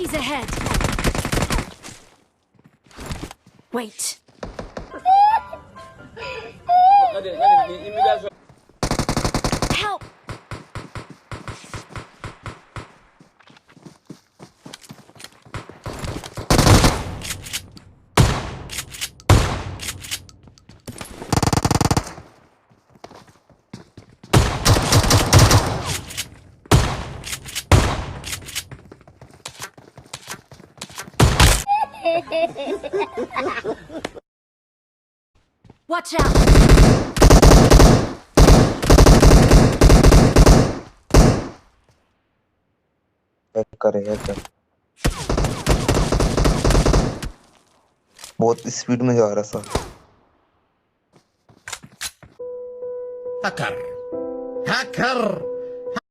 He's ahead. Wait. Help! Watch out! Hack करे hacker बहुत speed में जा रहा था هاكر هاكر